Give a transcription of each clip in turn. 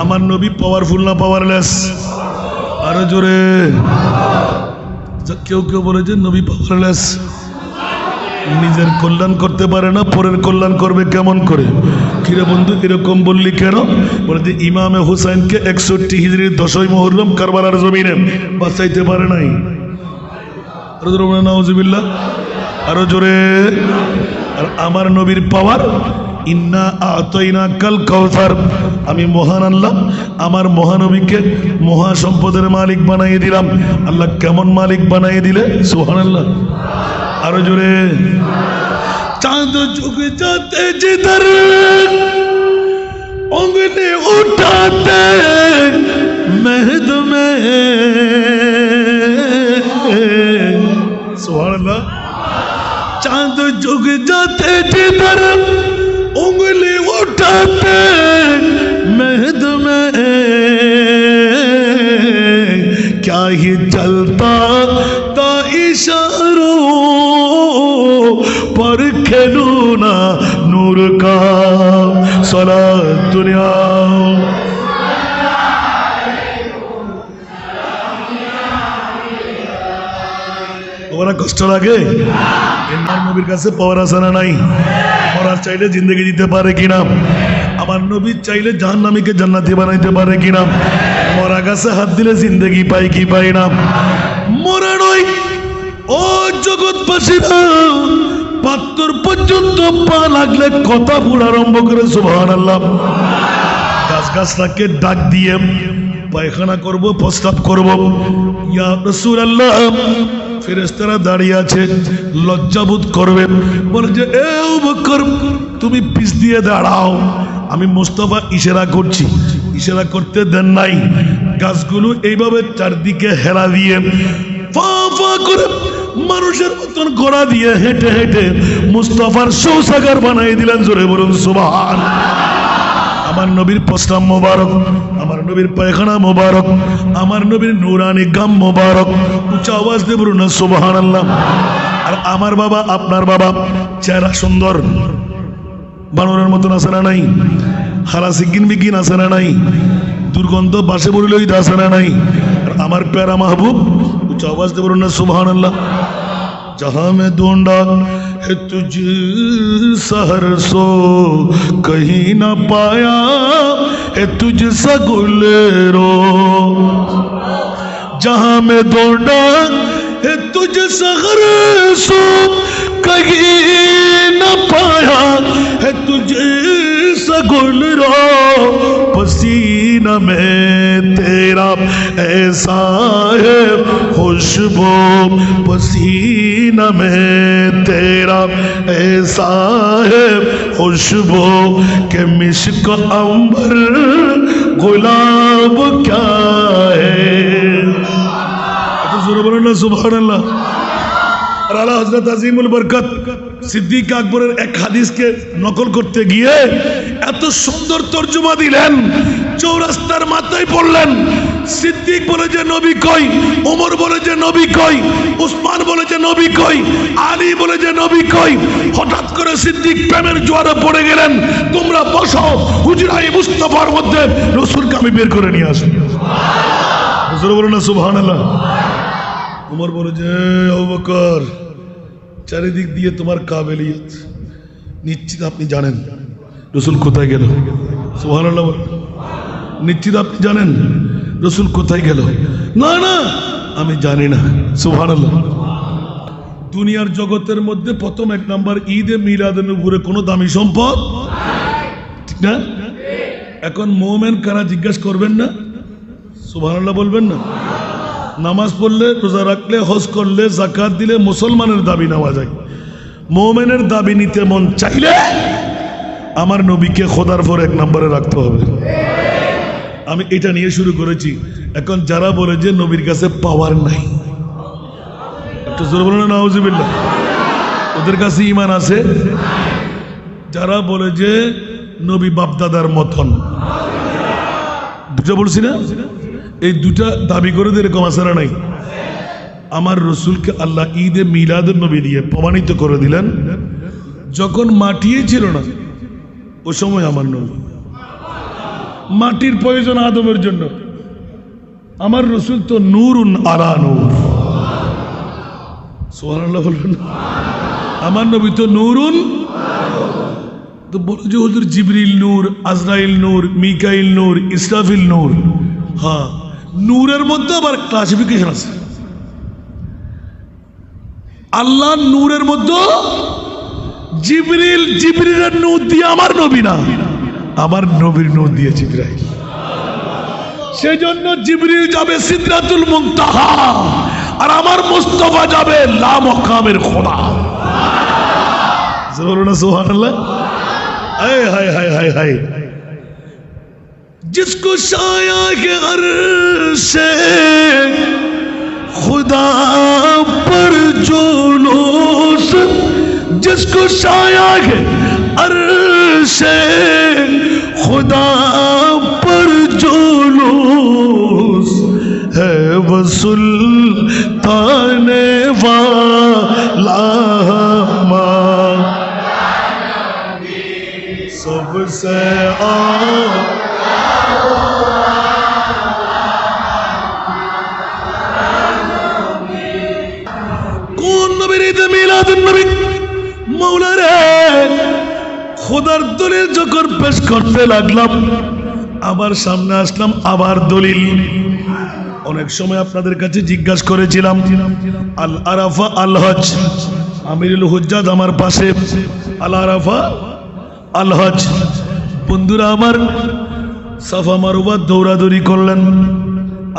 আমার নবী পাওয়ারফুল না পাওয়ারলেস? আরো জোরে। কেউ কেউ বলে যে নবী পাওয়ারলেস, নিজের কল্যাণ করতে পারে না, পরের কল্যাণ করবে কেমন করে? কিরে বন্ধু এরকম বললি কেন? বলে যে ইমামে হুসাইনকে 61 হিজরির 10ই মুহররম কারবালার জমিনে বাঁচাইতে পারে নাই। আরো জোরে বলে নাউজুবিল্লাহ, আরো জোরে। আর আমার নবীর পাওয়ার, ইন্না আতাইনাকাল কাউসার, আমি মহান আল্লাহ আমার মহানবীকে মহা সম্পদের মালিক বানিয়ে দিলাম। আল্লাহ কেমন মালিক বানিয়ে দিলে? সুবহানাল্লাহ, আরো জোরে। চাঁদ ঝুঁক যাতে जिधर उंगली उठाते महद में, सुभानअल्लाह। चांद झुक जाते जिधर उंगली उठाते महद में, क्या ही चलता था इशारों पर खेलूना नूर का सला दुनिया। ওরা কষ্ট লাগে? আমার নবীর কাছে পাওয়ার আছে না নাই? মরার চাইলে জিন্দগি দিতে পারে কিনা? আমার নবী চাইলে জাহান্নামীকে জান্নাতি বানাইতে পারে কিনা? মরা গাছে হাত দিলে জিন্দগি পাই কি পাই না? মরা নয় ও জগৎবাসীরা, পাত্তর পর্যন্ত পা লাগলে কথা বলা আরম্ভ করে। সুবহানাল্লাহ। গাছ গাছটাকে ডাক দিয়ে পায়খানা করব, প্রস্তাব করব, ইয়া রাসূলুল্লাহ, ফেরেশতারা দাঁড়িয়ে আছে, লজ্জাবোধ করবে, বলে যে এ আবু বকর তুমি পিছ দিয়ে দাঁড়াও, আমি মুস্তাফা ইশারা করছি। ইশারা করতে দেন নাই, গাছগুলো এইভাবে চারদিকে হেলা দিয়ে ফা ফা করে মানুষের মতন ঘোড়া দিয়ে হেঁটে হেঁটে মুস্তাফার শৌচাগার বানাই দিলেন। জোরে বলুন সুবহান। আমার নবীর প্রস্রাব মোবারক, আমার নবীর পায়খানা মোবারক, আমার নবীর নুরানি গাম মোবারক। উচ্চ আওয়াজ দিয়ে বলুন না সুবহানাল্লাহ। আর আমার বাবা আপনার বাবা চেহারা সুন্দর, বানরের মতন আছে না নাই? হারা সিগিন বিগিন আছে না নাই? দুর্গন্ধ বাসে বলিলেই আছে না নাই? আর আমার প্যারা মাহবুব, উচ্চ আওয়াজ দিয়ে বলুন না সুবহানাল্লাহ। जहाँ मैं ढूंढा है तुझ सहर सो कहीं न पाया है तुझ सा गुलेरो, जहाँ मैं ढूंढा है तुझ सहर सो कहीं न पाया है तुझ सा गुलेरो, पसीना में तेरा ऐसा है खुशबू, पसीना में तेरा ऐसा है खुशबू के मिश्क अंबर गुलाब क्या है। तो जोर बोलो ना सुभानअल्लाह। আর আলা হযরত আজিমুল বরকত সিদ্দিক আকবরের এক হাদিসকে নকল করতে গিয়ে এত সুন্দর তরজমা দিলেন, চৌরাস্তার মাথায় পড়লেন। সিদ্দিক বলে যে নবী কই, ওমর বলে যে নবী কই, উসমান বলে যে নবী কই, আলী বলে যে নবী কই। হঠাৎ করে সিদ্দিক প্রেমের জোয়ারে পড়ে গেলেন, তোমরা বসো, হুজরায়ে মুস্তাফার মধ্যে রাসূলকে আমি বের করে নিয়ে আসি। হুজুর বলেন না সুবহানাল্লাহ। উমর বলে যে আবু বকর, চারিদিক দিয়ে তোমার কাবিলিয়ত নিশ্চিত আপনি জানেন রাসূল কোথায় গেল? সুবহানাল্লাহ। নিশ্চিত আপনি জানেন রাসূল কোথায় গেল? না না আমি জানি না। সুবহানাল্লাহ। দুনিয়ার জগতের মধ্যে প্রথম এক নাম্বার ঈদে মিলাদুন নবুরে কোনো দামি সম্পদ, ঠিক না? এখন মুমিন কারা জিজ্ঞেস করবেন না? সুবহানাল্লাহ বলবেন না? নামাজ পড়লে, রোজা রাখলে, হজ করলে, যাকাত দিলে মুসলমানের দাবি নেওয়া যায়। মুমিনের দাবি নিতে মন চাইলে আমার নবীকে খোদার পর এক নম্বরে রাখতে হবে। আমি এটা নিয়ে শুরু করেছি। এখন যারা বলে যে নবীর কাছে পাওয়ার নাই, একটু জোরে বলো না নাউজুবিল্লাহ, ওদের কাছে ঈমান আছে। যারা বলে যে নবী বাপদাদার মতন, দুটো বলছি না, এই দুটা দাবি করে এরকম আছে না নাই? আমার রসুলকে আল্লাহ ঈদে মিলাদুন নবী দিয়ে প্রমাণিত করে দিলেন। যখন মাটিয়ে ছিল না ও সময় আমার নবী, মাটির প্রয়োজন আদমের জন্য। আমার রসুল তো নূরুন আলা নূর, সুবহানাল্লাহ বলুন। আমার নবী তো নূরুন, তো বলো যে হুজুর জিবরিল নূর, আজরাইল নূর, মিকাইল নূর, ইসরাফিল নূর। হ্যাঁ, নূরের মধ্যে আবার ক্লাসিফিকেশন আছে। আল্লাহ নূরের মধ্যে জিবরিলের নূর দিয়ে আমার নবী না, আমার নবীর নূর দিয়ে জিবরাইল। সেজন্য জিবরিল যাবে সিদরাতুল মুনতাহা, আর আমার মুস্তাফা যাবে লা মাকামের খোদা। সুবহানাল্লাহ। हाय हाय हाय हाय हाय। जिसको साया के अर्शे खुदा पर जुलूस, जिसको साया के अर्शे खुदा पर जुलूस है, वो सुल्ताने वाला सबसे কোন নবীর ঈদে মিলাদুন নবী? মাওলা রে, খোদার দলিল যখন পেশ করতে লাগলাম, আবার সামনে আসলাম আবার দলিল। অনেক সময় আপনাদের কাছে জিজ্ঞাসা করেছিলাম আল আরাফা আল হজ, আমিরুল হুজ্জাত আমার পাশে, আল আরাফা আল হজ। বন্ধুরা আমার, সাফা মারওয়া দৌড়াদৌড়ি করলেন,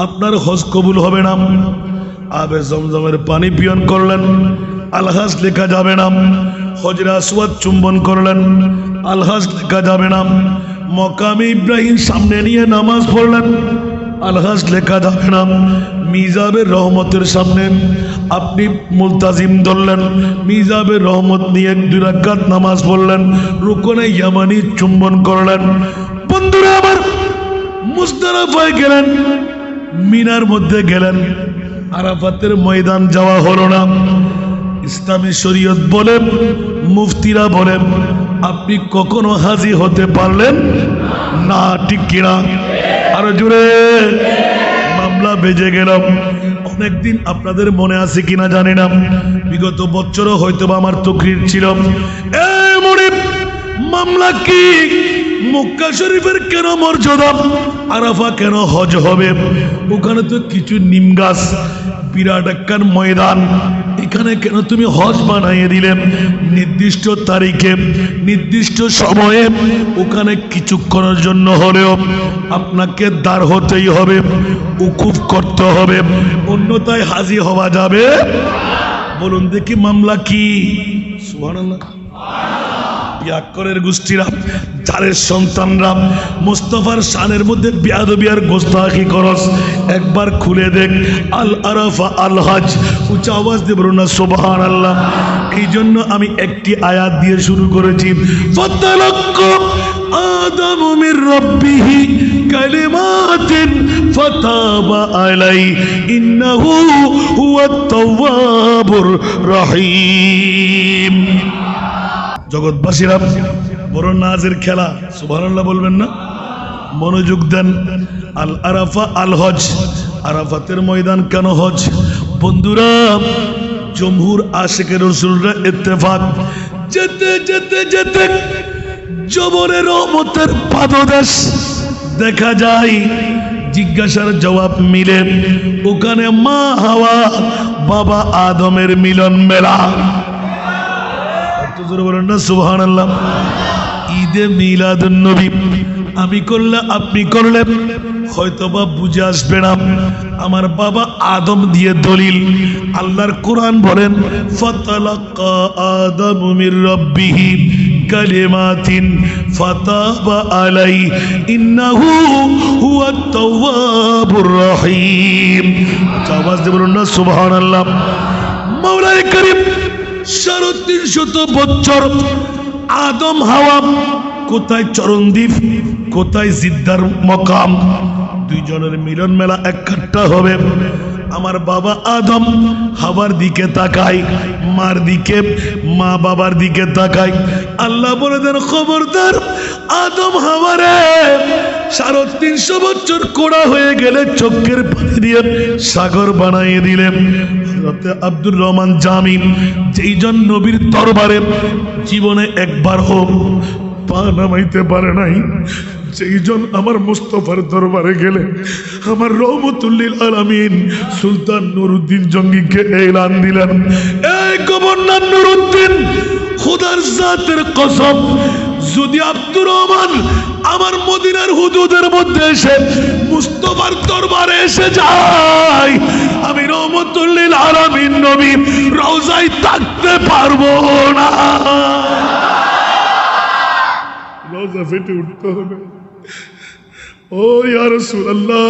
আপনার হজ কবুল হবে না। আবে জমজমের পানি পিয়ন করলেন, আলহাজ লেখা যাবে না। হজরে আসওয়াদ চুম্বন করলেন, আলহাজ লেখা যাবে না। মকামে ইব্রাহিম সামনে নিয়ে নামাজ পড়লেন, আলহাজ লেখা যাবে না। মিজাবের রহমতের সামনে আপনি মুলতাজিম ধরলেন, মিজাবের রহমত নিয়ে 2 রাকাত নামাজ পড়লেন, রুকনে ইয়ামানি চুম্বন করলেন। বন্ধুরা আমার, মুজদালিফায় গেলেন, মিনার মধ্যে গেলেন, আরাফাতের ময়দান যাওয়া হলো না। ইসলামী শরীয়ত বলে, মুফতিরা বলেন, আপনি কখনো হাজি হতে পারলেন না, ঠিক কিনা? আরো জোরে। মামলা বেজে গেল। অনেকদিন আপনাদের মনে আছে কিনা জানি না, বিগত বছরও হয়তো আমার তকরির ছিল, মামলা কি মক্কা শরীফের কেন মর্যাদা, আরাফা কেন হজ হবে? ওখানে তো কিছু নিম গাছ, বিরাট একখান ময়দান, এখানে কেন তুমি হজ বানাইয়ে দিলে? নির্দিষ্ট তারিখে, নির্দিষ্ট সময়ে, ওখানে কিছুক্ষণের জন্য হলেও আপনাকে দাঁড় হতেই হবে, উকুফ করতে হবে, অন্যথায় হাজি হওয়া যাবে। বলুন দেখি মামলা কি? সুবহানাল্লাহ। ইয়াক্করের গোষ্ঠীরা, যারের সন্তানরা মুস্তাফার শানের মধ্যে বেয়াদবি আর গোস্তাখি করস, একবার খুলে দেখ আল আরাফা আল হজ। উচ্চ আওয়াজ দিয়ে বলুন না সুবহানাল্লাহ। এই জন্য আমি একটি আয়াত দিয়ে শুরু করেছি, ফাতালাক্কা আদামু মির রাব্বিহি কালিমাতিন ফাতাবা আলাইহি ইন্নাহু হুয়াত তাওয়াবুর রহিম। জগৎবাসীরা, বড় নাজের খেলা, সুবহানাল্লাহ বলবেন না? মনোযোগ দেন। আল আরাফা আল হজ, আরাফাতের ময়দান কেন হজ? বন্ধুরা, জমহুর আশিকে রাসূলরা ইত্তেফাক, যেতে যেতে যেতে জবরের রহমতের পাদদেশ দেখা যায়, জিজ্ঞাসার জবাব মিলে, ওখানে মা হাওয়া বাবা আদমের মিলন মেলা। বলেন না সুবহানাল্লাহ। ঈদে মিলাদুন নবী আমি করলে, আপনি করলে হয়তোবা বুঝে আসবে না। আমার বাবা আদম দিয়ে দলিল, আল্লাহর কোরআন বলেন, ফাতালাক্কা আদামু মির রাব্বিহি কালিমাতিন ফাতাবা আলাইহি ইন্নাহু হুয়াত তাওয়াবুর রহিম। আওয়াজ দিয়ে বলুন না সুবহানাল্লাহ। মাওলানা কারীম 350 বছর আদম হাওয়া কোথায় চরণদ্বীপ, কোথায় জিদ্দার মকাম, দুইজনের মিলন মেলা একটা হবে। আমার বাবা আদম হাওয়ার দিকে তাকায়, মার দিকে, মা বাবার দিকে তাকায়। আল্লাহ বলে দেন, খবরদার আদম হাওয়ারে 350 বছর কোড়া হয়ে গেলে চোখের পানি দিয়ে সাগর বানাইয়ে দিলেন। হযরত আব্দুর রহমান জামি, যেই জন নবীর দরবারে জীবনে একবার হোক পা নামাইতে পারে নাই, যেই জন আমার মুস্তাফার দরবারে গেলে আমার রহমতুল্লিল আলামিন সুলতান নুরউদ্দিন জঙ্গিকে এলান দিলেন, এই গভর্নর নুরউদ্দিন, খোদার জাতের কসম, যদি আব্দুর রহমান আমার মদিনার হুদুদের মধ্যে এসে মুস্তাফার দরবারে এসে যায়, আমি রহমতুল্লিল আলামিন নবী রওজায় থাকতে পারবো না। রওজা ফেটে উঠতে হবে। ও ইয়া রাসূলুল্লাহ,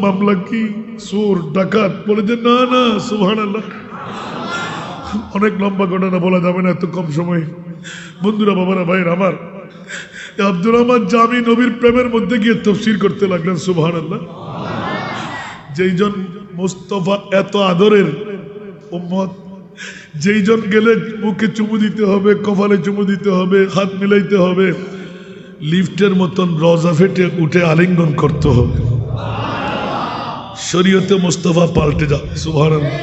মামলা কি? চোর ডাকাত? বলে যে না না, সুবহানাল্লাহ। অনেক লম্বা ঘটনা বলা যাবে না এত কম সময়। বন্ধুরা, বাবারা, ভাইরা আমার, আব্দুর রহমান জামি নবীর প্রেমের মধ্যে গিয়ে তাফসীর করতে লাগলেন, সুবহানাল্লাহ। যেই জন মুস্তাফা এত আদরের উম্মত, যেই জন গেলে মুখে চুমু দিতে হবে, কপালে চুমু দিতে হবে, হাত মিলাইতে হবে, লিফটের মতন রওজা ফেটে উঠে আলিঙ্গন করতে হবে। শরীয়তে মুস্তাফা পাল্টে যাবে, সুবহানাল্লাহ।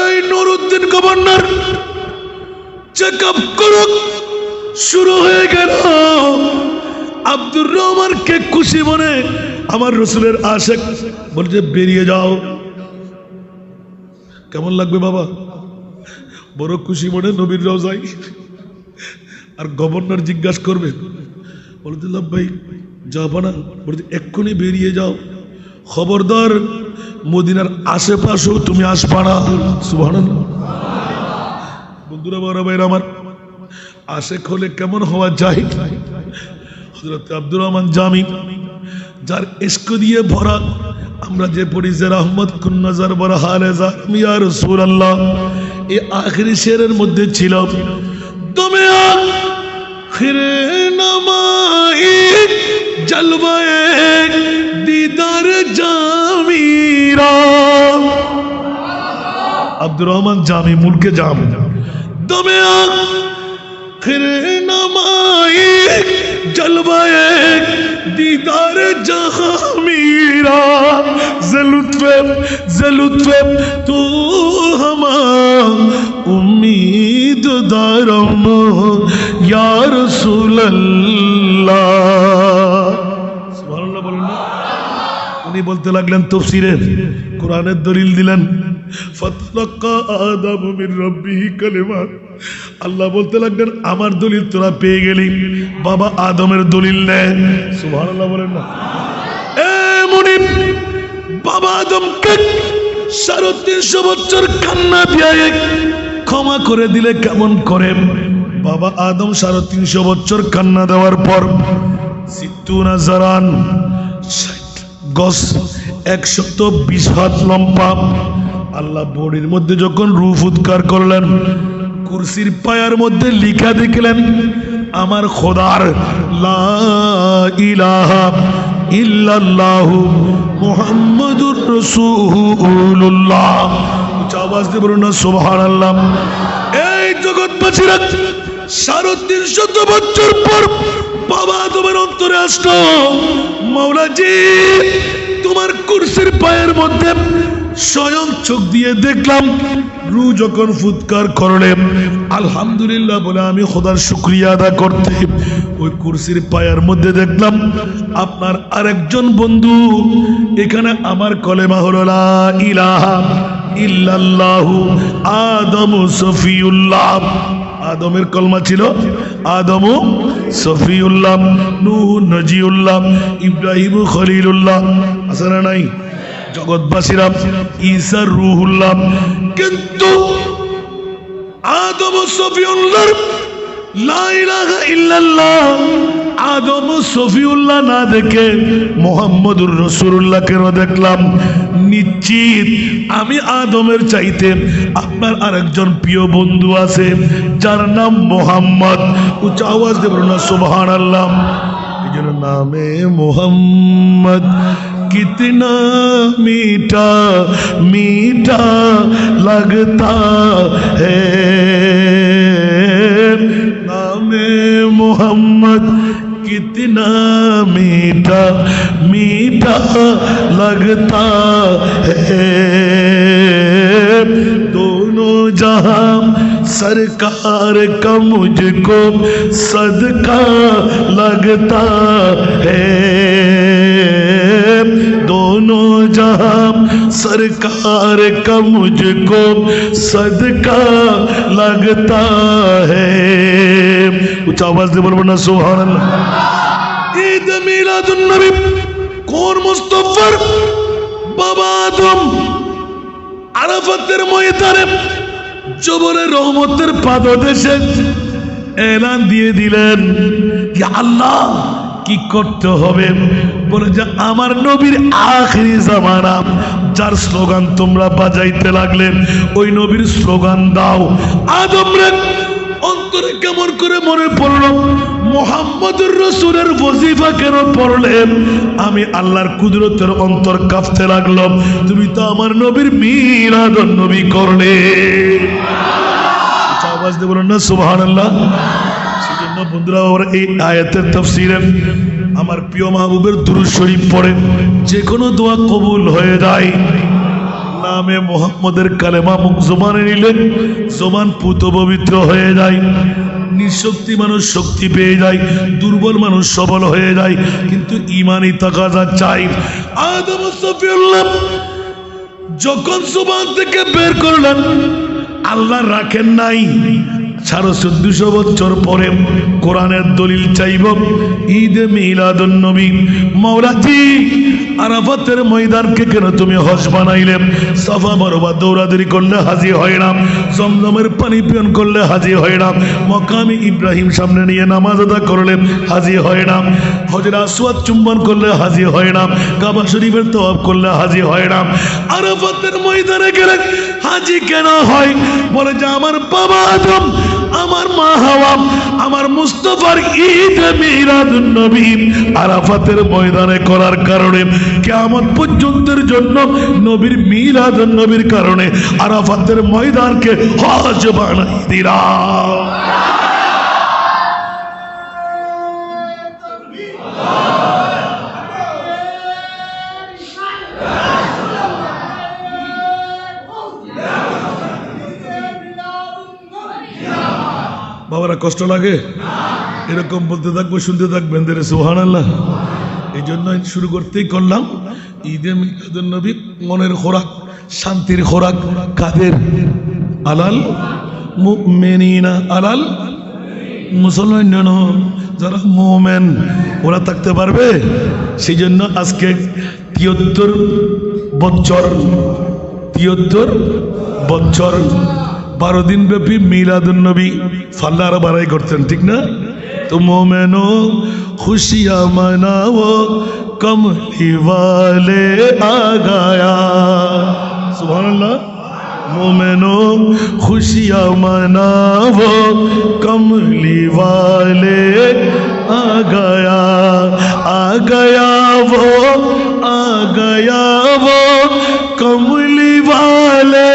এই নুরউদ্দিন গভর্নর, চেকআপ করুক শুরু হয়ে গেল। আব্দুর রহমানকে খুশি মনে আমার রসুলের আশেক বলছে, বেরিয়ে যাও। কেমন লাগবে বাবা? বড় খুশি মনে নবীর রওজায়। আর গভর্নর জিজ্ঞাসা করবে, বলতে ভাই যাবো না, বলতে এক্ষুনি বেরিয়ে যাও, খবরদার মদিনার আশেপাশেও তুমি আসবা না। সুবহানাল্লাহ। বন্ধুরা, বড় ভাইরা আমার, আশেক হলে কেমন হওয়া যায়? হযরত আব্দুর রহমান জামি, যার ইশক দিয়ে ভরা, আমরা যে পড়ি যে রহমত কুন নজর বর হালে জামি ইয়া রাসূলুল্লাহ, এই আখেরি শেরের মধ্যে ছিল, তুমি আখিরে নামাই জলওয়ে দিদার জামিরা। আব্দুর রহমান জামি, মুলকে জাম, তুমি আখিরে নামাই জলওয়ে দিদার জামিরা, জলুতফে তু হামা উম্মীদ দারম ইয়া রাসূলুল্লাহ। সুবহানাল্লাহ বলেন না? উনি বলতে লাগলেন তাফসীরে, কোরআনের দলিল দিলেন, ফাতলাকা আদম মির রাব্বিহি কালিমাত। আল্লাহ বলতে লাগলেন, আমার দলিল তোরা পেয়ে গেলি, বাবা আদমের দলিল নে। সুবহানাল্লাহ বলেন না? এ মুনিব, বাবা আদমকে 350 বছর কান্না দিয়ে ক্ষমা করে দিলে কেমন করে? বাবা আদম 350 বছর কান্না দেওয়ার পর 60 জারান গস 120 হাত লম্বা আল্লাহ বডির মধ্যে যখন রূহ উৎকার করলেন, কুরসির পায়ার মধ্যে লিখা দেখলেন, আমার খোদার লা ইলাহা ইল্লাল্লাহু মুহাম্মাদুর রাসূলুল্লাহ। উচ্চ আওয়াজ দিয়ে বলুন না সুবহানাল্লাহ। এই জগৎবাসীরা 350 বছর পর বাবা তোমার অন্তরে আসলো, মাওলাজি তোমার কুরসির পায়ের মধ্যে স্বয়ং চোখ দিয়ে দেখলাম, রূহ যখন ফুৎকার করলে আলহামদুলিল্লাহ বলে আমি খোদার শুকরিয়া আদা করতে ওই কুরসির পায়ের মধ্যে দেখলাম আপনার আরেকজন বন্ধু। এখানে আমার কলেমা হলো লা ইলাহা ইল্লাল্লাহু আদম সফিউল্লাহ। আদমের কলমা ছিল আদম সফিউল্লাহ, নূহ নজিউল্লাহ, ইব্রাহিম খলিলুল্লাহ। আছে না নাই? জগৎবাসীরা ঈসা রুহুল্লাহ। কিন্তু আদম সফিউল্লাহ লা ইলাহা ইল্লাল্লাহ, আদম সফিউল্লাহ না দেখে মুহাম্মদুর রাসূলুল্লাহকে দেখলাম। নিশ্চিত আমি আদমের চাইতে আপনার আরেকজন প্রিয় বন্ধু আছে যার নাম মুহাম্মদ। উচ্চ আওয়াজ দিয়ে বলুন না সুবহানাল্লাহ। এই জন্য নামে মুহাম্মদ कितना मीठा मीठा लगता है नामे मोहम्मद कितना मीठा मीठा लगता है दोनों जहां सरकार का मुझको सदका लगता है दोनों जहां सरकार का मुझको सदका लगता है कुछ आवाज दे बोलबो ना सुभान अल्लाह ईद मिलादुन नबी কোন মুস্তাফার বাবা আদম আরাফাতের ময়দানে জবরের রহমতের পাদদেশে এলান দিয়ে দিলেন কি আল্লাহ কি করতে হবে বলে যে আমার নবীর আখিরি জামানা যার স্লোগান তোমরা বাজাইতে লাগলে ওই নবীর স্লোগান দাও আদম রে অন্তরে কেমন করে মনে পড়লো মুহাম্মদুর রাসূলের ওয়াজিফা কেন পড়লেন আমি আল্লাহর কুদরতের অন্তর কাঁপতে লাগলো তুমি তো আমার নবীর মিলাদুন নবী করলে আওয়াজ দিয়ে বলুন না সুবহানাল্লাহ সেজন্য বন্ধুরা ওরা এই আয়াতের তাফসীরে আমার প্রিয় মাহবুবের দুরূদ শরীফ পড়ে যে কোনো দোয়া কবুল হয়ে যায় নামে মুহাম্মদের কালেমা মুখ জবানে নিলে জবান পুত পবিত্র হয়ে যায় নিঃশক্তি মানুষ শক্তি পেয়ে যায় দুর্বল মানুষ সবল হয়ে যায় কিন্তু ঈমানই তাকাজা চাই আদম সফিউল্লাহ যখন জবান থেকে বের করলেন আল্লাহ রাখেন নাই 1450 বছর পরে কোরআনের দলিল চাইব ঈদে মিলাদুন নবী মাওলাজি আরাফাতের ময়দানকে কেন তুমি হজ বানাইলে সাফা মারওয়া দৌড়াদৌড়ি করলে হাজি হয় না জমজমের পানি পান করলে হাজি হয় না মাকামে ইব্রাহিম সামনে নিয়ে নামাজ আদা করলে হাজি হয় না হজরে আসওয়াদ চুম্বন করলে হাজি হয় না কাবা শরীফের তওয়াফ করলে হাজি হয় না আরাফাতের ময়দানে গেলে হাজি কেন হয় বলে যে আমার বাবা আদম আমার মা হাওয়া আমার মুস্তাফার ঈদ মিলাদুন নবী আরাফাতের ময়দানে করার কারণে কিয়ামত পর্যন্তের জন্য নবীর মিলাদুন নবীর কারণে আরাফাতের ময়দানকে হজ বানাই দিলাম বাবারা কষ্ট লাগে এরকম বলতে থাকবো শুনতে থাকবেন দেরে সুবহানাল্লাহ এই জন্য শুরু করতেই করলাম ঈদে মিলাদুন নবী মনের খোরাক শান্তির খোরাক কাদের আলাল মুমিনিনা আলাল মুসলমান যারা মুমিন ওরা থাকতে পারবে সেই জন্য আজকে 73 বছর 12 দিন ব্যাপী মিলাদুন নবী ফাল্লারা বাড়াই করতেন ঠিক না তো মোমেনো খুশিয়া মানাও কমলি ওয়ালে আ গায়া সুবহানাল্লাহ মোমেনো খুশিয়া মানাও কমলি ওয়ালে আ গয়া वो कमली वाले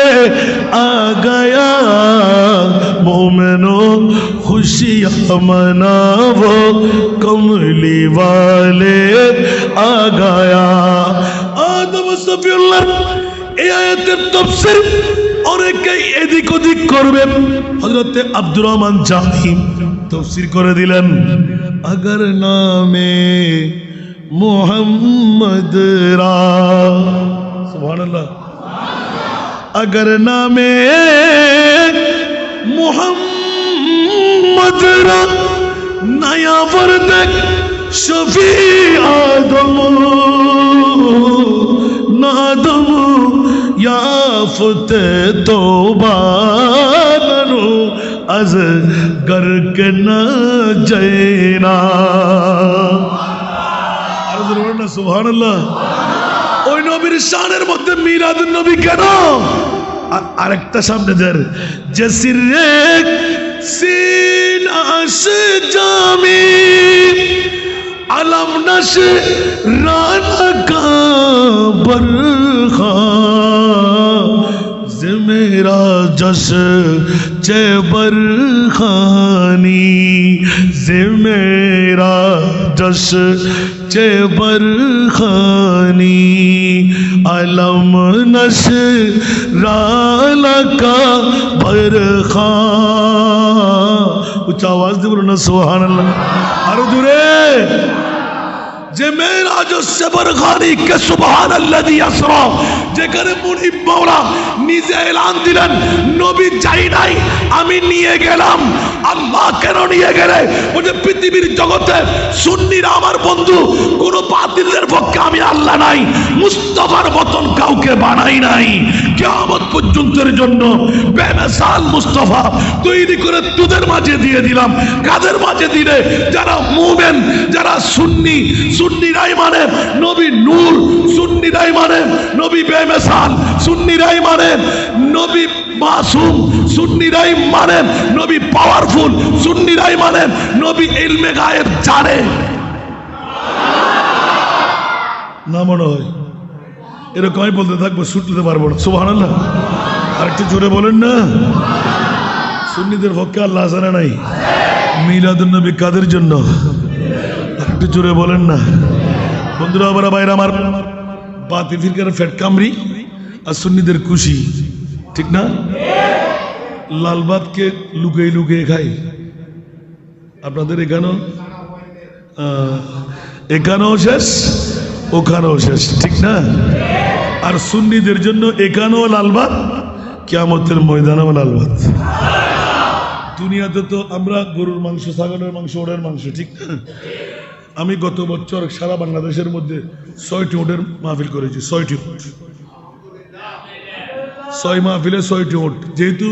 आ गया मोमिनो खुशियाँ मनाओ कमली वाले आ गया आदम सफिउल्लाह এই আয়াতের তাফসীর অনেকেই এদিক ওদিক করবে হযরত আব্দুর রহমান জামি তাফসীর করে দিলেন अगर नामे मोहम्मद रा सुभान अल्लाह अगर नामे मोहम्मद रा नया वर्द शफी आदम नादम याफते तौबा ननु अज गर के न जैना সুবহানাল্লাহ ওই নবীর শানের মধ্যে মিলাদুন নবী কেন আরেকটা সামনে দেন জসির সিন আশ জামি আলম নশ রানা बरखां मेरा जश चे बरखानी जे मेरा जश चे बरखानी अलम नश राला का बरखां उच्च आवाज दे बोलो ना सुभान अल्लाह अरे दूरे যে মেরাজ সবরখানি কে সুবহানাল্লাযী আসরা যেখানে মুনিব মাওলা নিজে এলান দিলেন নবী যাই নাই আমি নিয়ে গেলাম আল্লাহ কেন নিয়ে গেলে বলে পৃথিবীর জগতে সুন্নিরা আমার বন্ধু কোন বাতিলদের পক্ষে আমি আল্লাহ নাই মুস্তাফার মতন কাউকে বানাই নাই কিয়ামত পর্যন্তের জন্য বেমিসাল মুস্তাফা তৈরি করে তোদের মাঝে দিয়ে দিলাম কাদের মাঝে দিলে যারা মুমিন যারা সুন্নি সুন্নিরাই মানে নবী নূর সুন্নিরাই মানে নবী বেমিসাল সুন্নিরাই মানে নবী মাসুম সুন্নিরাই মানে নবী পাওয়ারফুল সুন্নিরাই মানে নবী ইলমে গায়েব জানে না মনে হয় এরকম আমি বলতে থাকবো ছুটতে পারবো না সুবহানাল্লাহ আরেকটু জোরে বলেন না সুন্নিদের পক্ষে আল্লাহ জানে নাই মিলাদুন নবী কাদের জন্য একটু জোরে বলেন না বন্ধুরা আমার ভাইরা আমার বাতিল ফিরকার ফেট কামড়ি আর সুন্নিদের খুশি ঠিক না লাল ভাতকে লুকিয়ে লুকিয়ে খাই আপনাদের এখানেও শেষ ওখানেও শেষ ঠিক না আর সুন্নিদের জন্য এখানেও লাল ভাত কিয়ামতের ময়দানেও লাল ভাত দুনিয়াতে তো আমরা গরুর মাংস ছাগলের মাংস ওড়ের মাংস ঠিক না আমি গত বছর সারা বাংলাদেশের মধ্যে 6টি উটের মাহফিল করেছি 6টি উট 6 মাহফিলে 6টি উট যেহেতু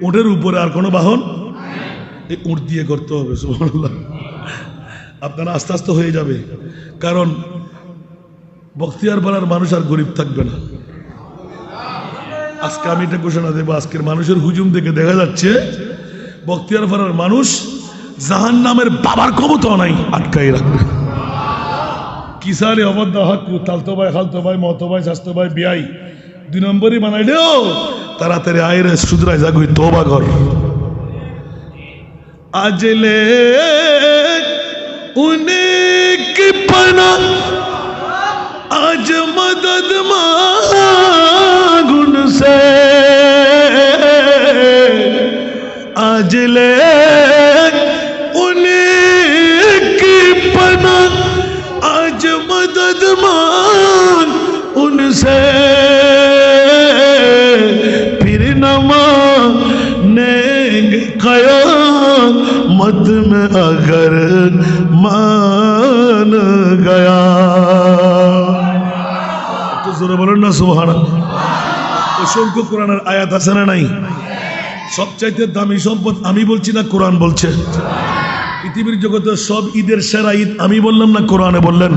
উটের উপরে আর কোনো বাহন এই উট দিয়ে করতে হবে সুবহানাল্লাহ আপনারা আস্তে আস্তে হয়ে যাবে কারণ বখতিয়ারপাড়ার মানুষ আর গরিব থাকবে না আজকে আমি এটা ঘোষণা দেবো আজকের মানুষের হুজুম দেখে দেখা যাচ্ছে বখতিয়ারপাড়ার মানুষ জাহান্নামের বাবার ক্ষমতা নাই আটকাই রাখবে কিসালে অবদ্ধ হক তালতো ভাই খালতো ভাই মতো ভাই স্বাস্থ্য ভাই বিয়াই 2 নম্বরই বানাইলেও তাড়াতাড়ি আইরে সুদরাই জাগুই তওবা কর আজলে উনেক পনা আজ মদদ মাগুন সে আজলে उन्हें पना आज मदद मांग उनसे फिर न मानेंगे क़यामत में अगर मान गया तो जोरे बोलो ना सुबहानाल्लाह অসংখ্য কোরআনের আয়াত আছে না নাই সবচাইতে দামি সম্পদ আমি বলছি না কোরআন বলছে পৃথিবীর জগতে সব ঈদের সেরা ঈদ আমি বললাম না কোরআনে বললেন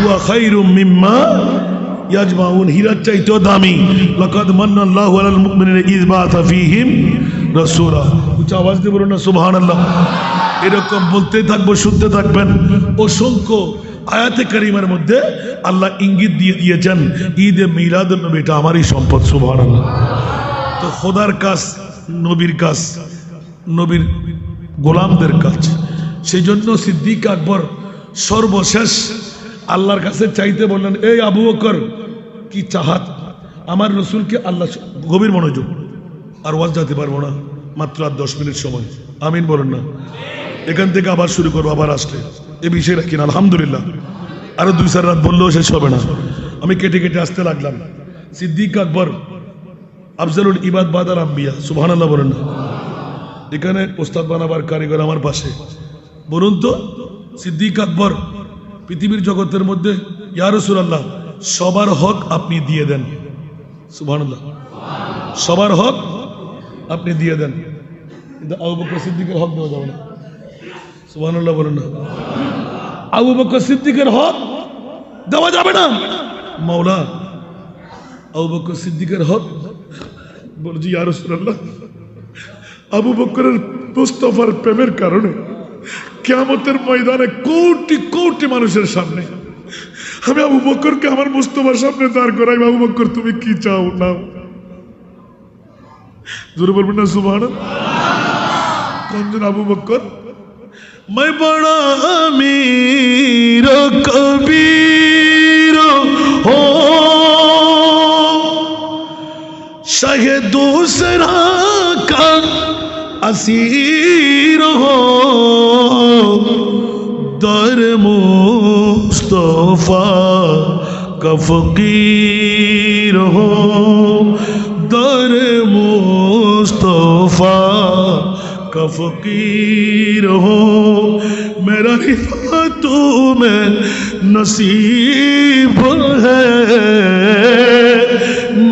ওয়া খায়রুম মিম্মা ইয়াজমাউন হীরার চাইতেও দামি লাকাদ মান্নাল্লাহু আলাল মুমিনিনা ইয বাআসা ফীহিম রাসূলা উচ্চ আওয়াজ দিয়ে বলুন না সুবহানাল্লাহ এরকম বলতেই থাকবো শুনতে থাকবেন অসংখ্য আয়াতে কারিমার মধ্যে আল্লাহ ইঙ্গিত দিয়ে দিয়েছেন ঈদে মিলাদুন নবী এটা আমারই সম্পদ সুবহানাল্লাহ তো খোদার কাজ নবীর কাজ নবীর গোলামদের কাজ সেই জন্য সিদ্দিক আকবর সর্বশেষ আল্লাহর কাছে চাইতে বললেন এই আবু বকর কি চাহাত আমার রসুলকে আল্লাহ গভীর মনোযোগ আর ওয়াজ যেতে পারবো না মাত্র আর 10 মিনিট সময় আমিন বলেন না এখান থেকে আবার শুরু করবো আবার আসলে এ বিষয়ে রাখি না আলহামদুলিল্লাহ আরো 2-4 রাত বললেও শেষ হবে না আমি কেটে কেটে আসতে লাগলাম সিদ্দিক আকবর আফজালুল ইবাদ বাদাল আম্বিয়া সুবহানাল্লাহ বলেন না এখানে ওস্তাদ বানাবার কারিগর আমার পাশে বলুন তো সিদ্দিক আকবর পৃথিবীর জগতের মধ্যে ইয়া রাসূলুল্লাহ সবার হক আপনি দিয়ে দেন সুবহানাল্লাহ সবার হক আপনি দিয়ে দেন কিন্তু আবু বকর সিদ্দিকের হক দেওয়া যাবে না সুবহানাল্লাহ বলেন না আবু বকর সিদ্দিকের হক দেওয়া যাবে না মাওলা আবু বকর সিদ্দিকের হক বলছি ইয়া রাসূলুল্লাহ আবু বকরের মুস্তাফার প্রেমের কারণে কিয়ামতের ময়দানে কোটি কোটি মানুষের সামনে আমি আবু বকরকে আমার মুস্তফার সামনে দাঁড় করাই, আবু বকর তুমি কি চাও নাও। জোরে বলবেন না সুবহানাল্লাহ। কোনজন আবু বকর? मैं बड़ा अमीर कबीर हो शाहे दूसरा का असीर हो दर मुस्तफा का फकीर हो दर मुस्तफा का फकीर हो मेरा रिफ़ातों में नसीब है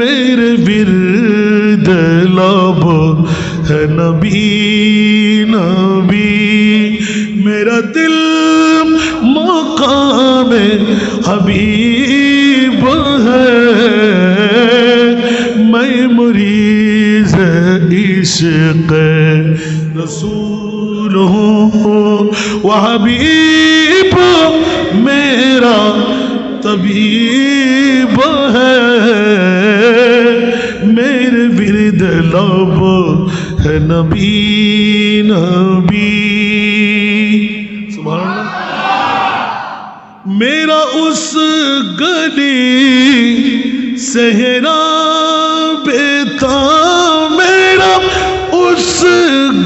मेरे विर्द लब है नबी नबी मेरा दिल मकाम हबीब है मैं मुरीज़ इश्क़ रसूल हूँ वह हबीब मेरा तबीब है मेरे विर्द लब है नबी नबी सुभान अल्लाह मेरा उस गली सहरा बेता मेरा उस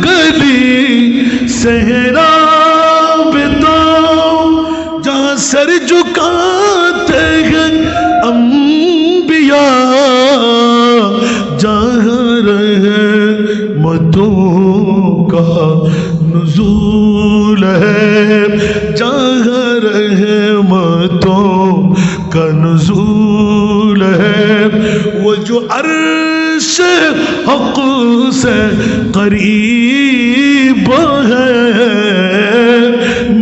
गली सहरा बताओ जहाँ सर झुकाते हैं अंबिया जहाँ रहमतों का नुज़ूल है जहाँ रहमतों का नुज़ूल है वो जो अर्श हक़ से करीब है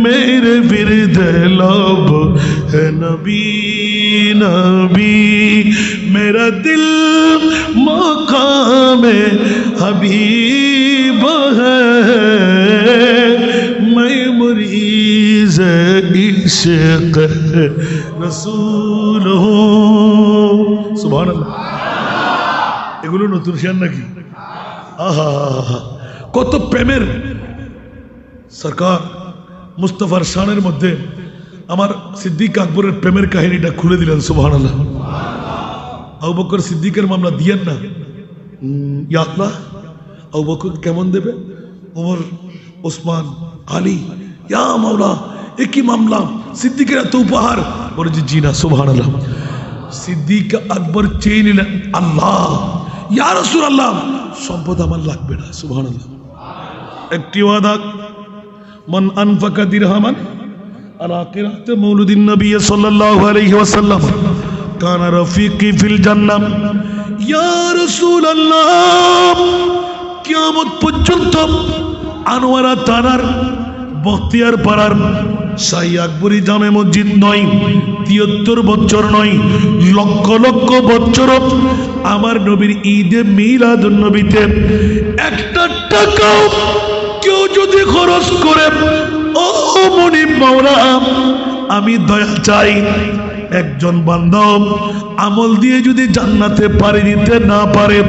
मेरे विर्द लब है नबी नबी मेरा दिल मकाम हबीब है मैं मुरीज़ इश्क़ रसूल हूँ सुभान अल्लाह এগুলো নতুন শেয়ার নাকি আহা কত প্রেমের সরকার মুস্তাফার শানের মধ্যে আমার সিদ্দিক আকবরের প্রেমের কাহিনীটা খুলে দিলেন সুবহানাল্লাহ আবু বকর সিদ্দিকের মামলা দিয়েন না ইয়া আল্লাহ আবু বকর কেমন দেবে ওমর ওসমান আলী ইয়া মাওলা একই মামলা সিদ্দিকের এত উপহার বলে জি না সুবহানাল্লাহ সিদ্দিক আকবর চেয়ে নিলেন আল্লাহ ইয়া রাসূলুল্লাহ সম্পদ আমার লাগবে না সুবহানাল্লাহ একটি ওয়াদা মান আনফাকা দিরহামান আলা কিরাতে মাউলুদিন নবী সাল্লাল্লাহু আলাইহি ওয়াসাল্লাম কানা রফিকি ফিল জান্নাহ ইয়া রাসূলুল্লাহ কিয়ামত পর্যন্ত আনোয়ারা থানার বখতিয়ার পাড়ার শাহী আকবরী জামে মসজিদ নয় ৭৩ বছর নয় লক্ষ লক্ষ বছর আমার নবীর ঈদে মিলাদুন নবীতে একটা টাকাও কেউ যদি খরচ করে ও মনিব মাওলা আমি দয়া চাই একজন বান্দা আমল দিয়ে যদি জান্নাতে পাড়ি দিতে না পারে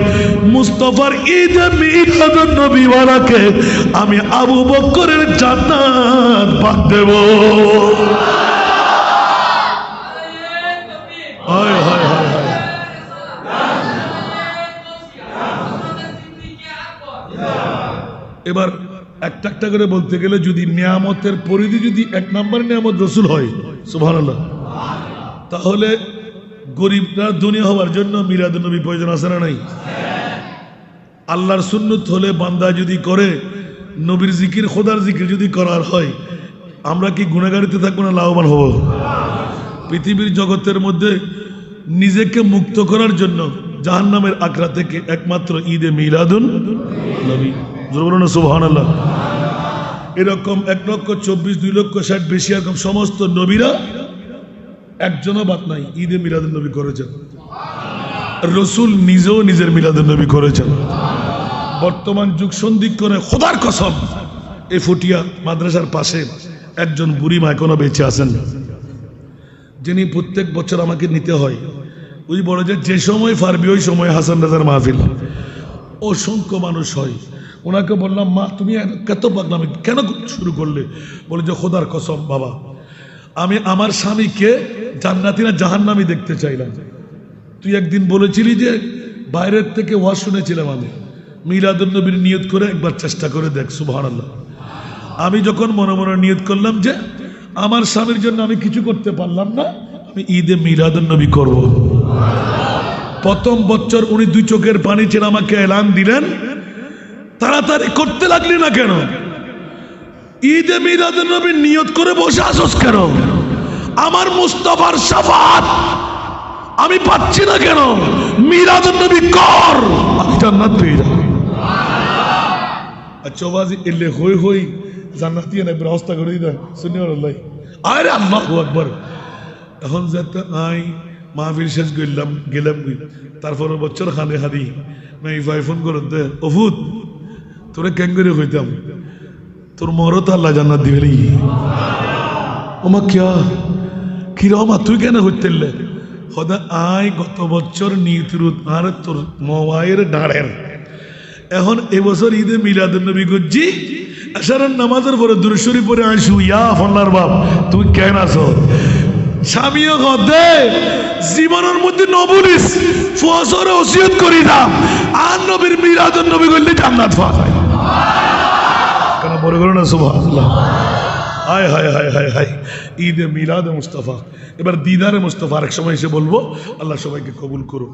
মুস্তাফার ঈদে মিলাদুন নবী ওয়ালাকে আমি আবু বকরের জান্নাত ভাগ দেব হায় হায় হায় হায় এবার একটা একটা করে বলতে গেলে যদি নিয়ামতের পরিধি যদি ১ নম্বর নিয়ামত রাসূল হয় সুবহানাল্লাহ তাহলে গরিবরা দুনিয়া হওয়ার জন্য মিলাদুন নবী প্রয়োজন আছে না নাই আল্লাহর সুন্নত হলে বান্দা যদি করে নবীর জিকির খোদার জিকির যদি করার হয় আমরা কি গুনাহগারিতে থাকবো না লাভবান হব পৃথিবীর জগতের মধ্যে নিজেকে মুক্ত করার জন্য জাহান্নামের আকড়া থেকে একমাত্র ঈদে মিলাদুন নবী জোরে বলুন না সুবহানাল্লাহ এরকম ১,২৪,০০০ ২,৬০,০০০ বেশি এরকম সমস্ত নবীরা একজনও বাদ নাই ঈদে মিলাদুন নবী করেছেন রাসূল নিজেও নিজের মিলাদুন নবী করেছেন বর্তমান যুগ সন্ধিক্ষণে খোদার কসম এই ফুটিয়া মাদ্রাসার পাশে একজন বুড়ি মা এখনো বেঁচে আছেন যিনি প্রত্যেক বছর আমাকে নিতে হয়, ওই বলে যে সময় পারবি ওই সময় হাসান রাজার মাহফিল, অসংখ্য মানুষ হয়। ওনাকে বললাম, মা তুমি কত পাগলামি কেন শুরু করলে? বলে যে খোদার কসম বাবা, আমি আমার স্বামীকে জান্নাতি না জাহান্নামী দেখতে চাইলাম। তুই একদিন বলেছিলি যে বাইরের থেকে ওয়াজ শুনেছিলাম, আমি মিলাদুন নবীর নিয়ত করে একবার চেষ্টা করে দেখ। সুবহানাল্লাহ। আমি যখন মনে মনে নিয়ত করলাম যে আমার স্বামীর জন্য আমি কিছু করতে পারলাম না, আমি ঈদে মিলাদুন নবী করব। প্রথম বছর উনি দুই চোখের পানি ছেড়ে আমাকে এলান দিলেন, তাড়াতাড়ি করতে লাগলি না কেন? ঈদে মিলাদুন নবী নিয়ত করে বসে আসস কেন? আমার মুস্তাফার শাফাত আমি পাচ্ছি না কেন? মিলাদুন নবী কর, আমি জান্নাত পেয়ে যাব। আচ্ছা বাজি এলে হই হই জান্নাতি না ব্যবস্থা করে দিই না, শুনি আল্লাহ। আরে আল্লাহু আকবার। এখন যাতে আই মাহফিল শেষ করলাম, গেলাম, তারপরের বছর খানে হারি মেয়ে ভাই ফোন করে দে, অভূত তোরে কেন করে হইতাম, তোর মরও তো আল্লাহ জান্নাত দিবে। ওমা কিয়া কিরমা তুই কেন হইতেলে? সদা আই গত বছর নিয়তিরুত আর তোর মায়ের ডাড়ের। এখন এবছর ঈদে মিলাদুন নবী করছি, আশারের নামাজের পরে দুরূদ শরীফ পরে আসু, ইয়া ফল্লার বাপ তুই কেন আছো? স্বামীও দে জীবনের মধ্যে নবুলিস ফজরে ওসিয়ত করি দাম, আর নবীর মিলাদুন নবী করলে জান্নাত পাওয়া যায়। কেন বলে গেল না? সুবহানাল্লাহ। হায় হায় হায় হায় হায়, ঈদে মিলাদ মুস্তাফা, এবার দিদারে মুস্তাফা আরেক সময় এসে বলবো। আল্লাহ সবাইকে কবুল করুন।